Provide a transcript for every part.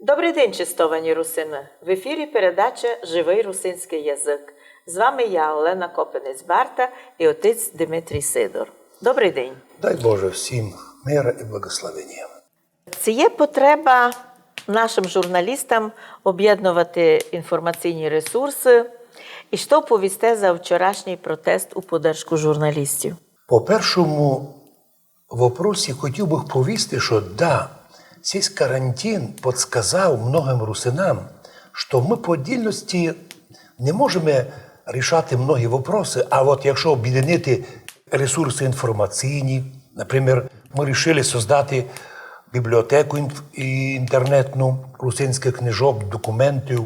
Добрий день, чистовані русини! В ефірі передача «Живий русинський язик». З вами я, Олена Копенець-Барта і отець Дмитрій Сидор. Добрий день! Дай Боже всім мира і благословення. Це є потреба нашим журналістам об'єднувати інформаційні ресурси. І що повісте за вчорашній протест у поддержку журналістів? По першому вопросі хотів би повісти, що да, цей карантин підказав многим русинам, що ми по отдельності не можемо рішати многі вопроси, а от якщо об'єднати ресурси інформаційні, наприклад, ми вирішили створити бібліотеку інтернетну, русинських книжок, документів,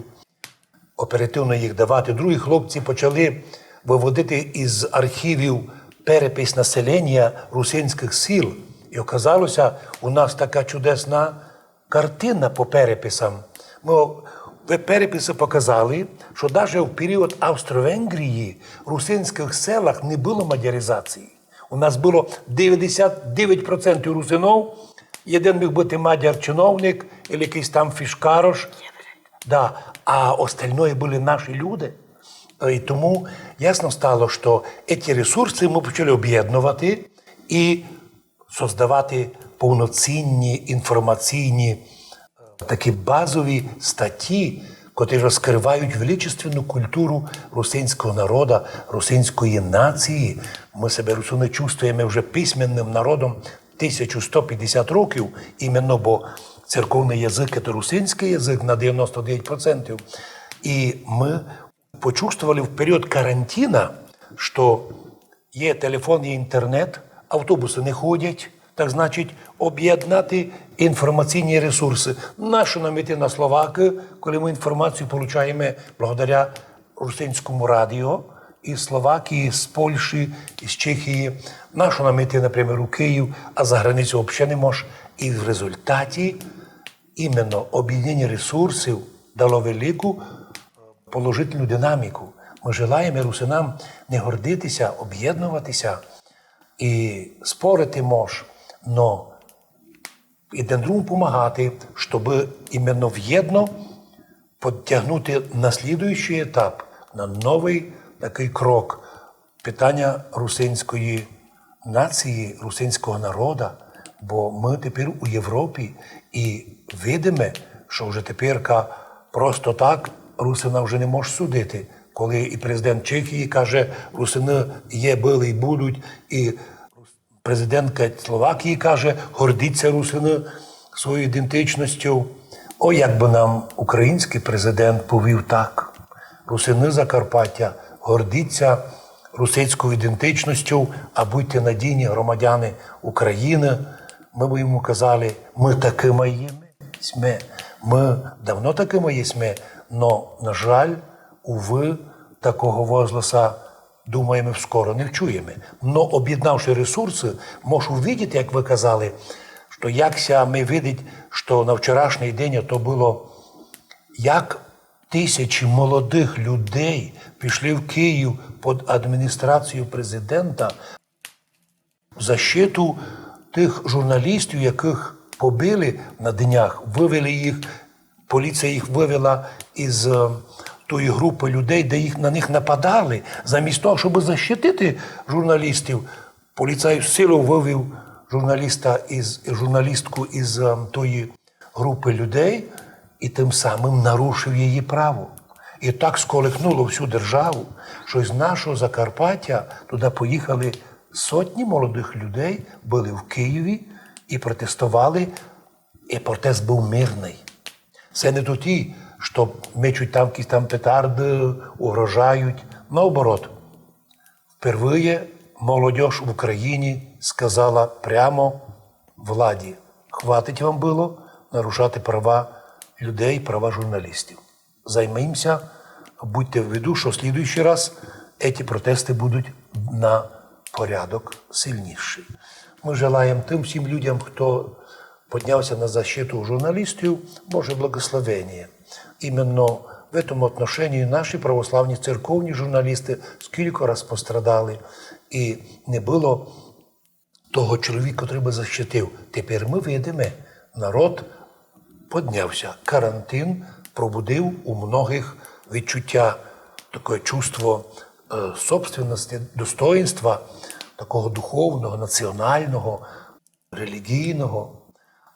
оперативно їх давати. Другі хлопці почали виводити із архівів перепис населення русинських сіл. І оказалося, у нас така чудесна картина по переписам. Переписи показали, що навіть в період Австро-Венгрії в русинських селах не було мадяризації. У нас було 99% русинов, один міг бути мадяр-чиновник, або якийсь там фішкарош, да, а остальное були наші люди. І тому ясно стало, що ці ресурси ми почали об'єднувати і створювати повноцінні інформаційні такі базові статті, які розкривають величественну культуру русинського народу, русинської нації. Ми себе русини чувствуємо вже письменним народом 1150 років, іменно бо церковний язик – це русинський язик на 99%. І ми почувствовали в період карантину, що є телефон, є інтернет, автобуси не ходять, так значить об'єднати інформаційні ресурси. Нащо нам йти на Словаки, коли ми інформацію отримуємо благодаря русинському радіо із Словакії, з Польщі, із Чехії. Нащо нам йти, наприклад, у Київ, а за границю взагалі не може. І в результаті іменно об'єднання ресурсів дало велику положительну динаміку. Ми желаємо русинам не гордитися, об'єднуватися і спорити може, но один другому допомагати, щоб іменно в'єдно підтягнути на слідуючий етап, на новий такий крок питання русинської нації, русинського народу. Бо ми тепер у Європі і видимо, що вже тепер просто так русина вже не може судити. Коли і президент Чехії каже, русини є, були і будуть, і президентка Словакії каже, гордиться русини своєю ідентичністю. О, як би нам український президент повів так. Русини Закарпаття гордиться русинською ідентичністю, а будьте надійні громадяни України. Ми б йому казали, ми такими є, ми давно такими є, но, на жаль, уви, такого возгласа, думаємо, скоро не чуємо. Но об'єднавши ресурси, можу видіти, як ви казали, що якся ми видить, що на вчорашній день то було, як тисячі молодих людей пішли в Київ під адміністрацію президента в защиту тих журналістів, яких побили на днях, вивели їх, поліція їх вивела із тої групи людей, де на них нападали. Замість того, щоб захистити журналістів, поліцай силою вивів журналістку із тої групи людей і тим самим нарушив її право. І так сколихнуло всю державу, що з нашого Закарпаття туди поїхали сотні молодих людей, були в Києві і протестували, і протест був мирний. Це не тоді, що мечуть там якісь там петарди, угрожають. Наоборот, впервые молодь в Україні сказала прямо владі, хватить вам було нарушати права людей, права журналістів. Займаємося, будьте в виду, що в слідуючий раз ці протести будуть на порядок сильніший. Ми желаємо тим всім людям, хто піднявся на защиту журналістів, Боже благословення. Іменно в цьому отношенні наші православні церковні журналісти скільки раз пострадали, і не було того чоловіка, який би захистив. Тепер ми видимо, народ піднявся. Карантин пробудив у многих відчуття, таке чувство собственності, достоїнства, такого духовного, національного, релігійного.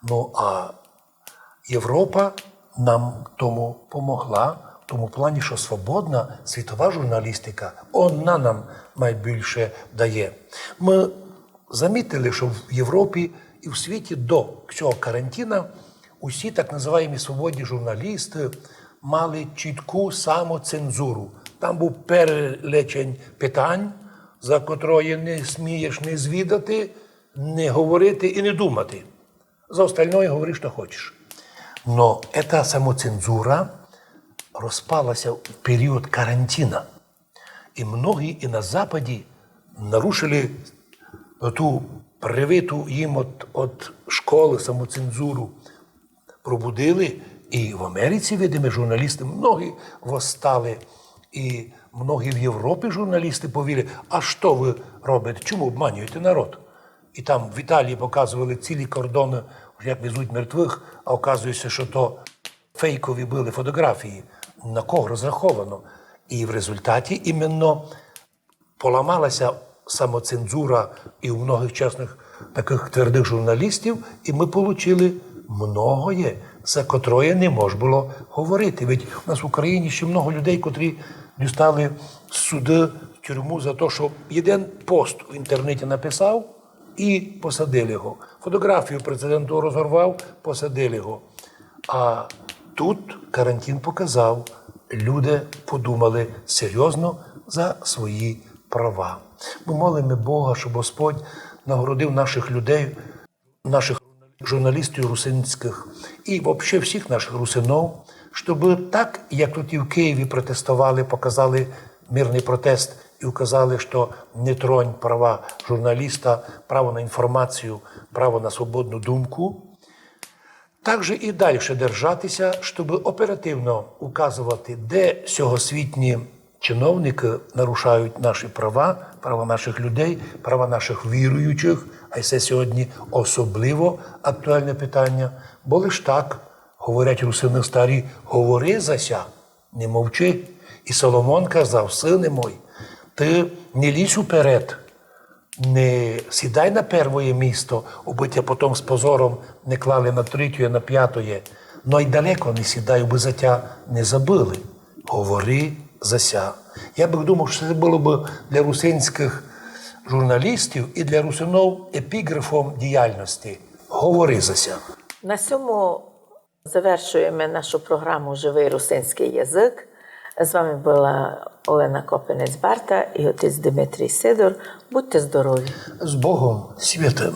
Ну, а Європа нам тому помогла, в тому плані, що свободна світова журналістика, вона нам найбільше дає. Ми замітили, що в Європі і в світі до цього карантину усі так називаємо свободні журналісти мали чітку самоцензуру. Там був перелічень питань, за котрої не смієш не звідати, не говорити і не думати. За остальное говори, що хочеш. Но эта самоцензура розпалася в період карантина. І многі і на Западі нарушили ту привиту їм от школи самоцензуру. Пробудили. І в Америці, видимо, журналісти, многі восстали. І многі в Європі журналісти повірили, а що ви робите, чому обманюєте народ? І там в Італії показували цілі кордони, як везуть мертвих, а оказується, що то фейкові були фотографії, на кого розраховано. І в результаті іменно поламалася самоцензура і у многих чесних таких твердих журналістів, і ми отримали многое, за котроє не можна було говорити. Ведь у нас в Україні ще много людей, котрі дістали з суди в тюрму за те, що один пост в інтернеті написав і посадили його. Фотографію президенту розорвав, посадили його. А тут карантин показав, люди подумали серйозно за свої права. Ми молимо Бога, щоб Господь нагородив наших людей, наших журналістів русинських і взагалі всіх наших русинов, щоб так, як тут і в Києві протестували, показали мирний протест і вказали, що не тронь права журналіста, право на інформацію, право на свободну думку, так же і далі держатися, щоб оперативно указувати, де сьогосвітні чиновники нарушають наші права, права наших людей, права наших віруючих, а це сьогодні особливо актуальне питання. Бо лиш так, говорять русини старі, говори зася, не мовчи. І Соломон казав, сине мой, ти не лізь уперед, не сідай на перше місто, аби тебе потім з позором не клали на третє, на п'ятое, но й далеко не сідай, аби за тебе не забили. Говори зася. Я би думав, що це було б для русинських журналістів і для русинов епіграфом діяльності. Говори зася. На цьому завершуємо нашу програму «Живий русинський язик». З вами була Олена Копенець-Барта і отець Дмитрій Сидор. Будьте здорові! З Богом святим!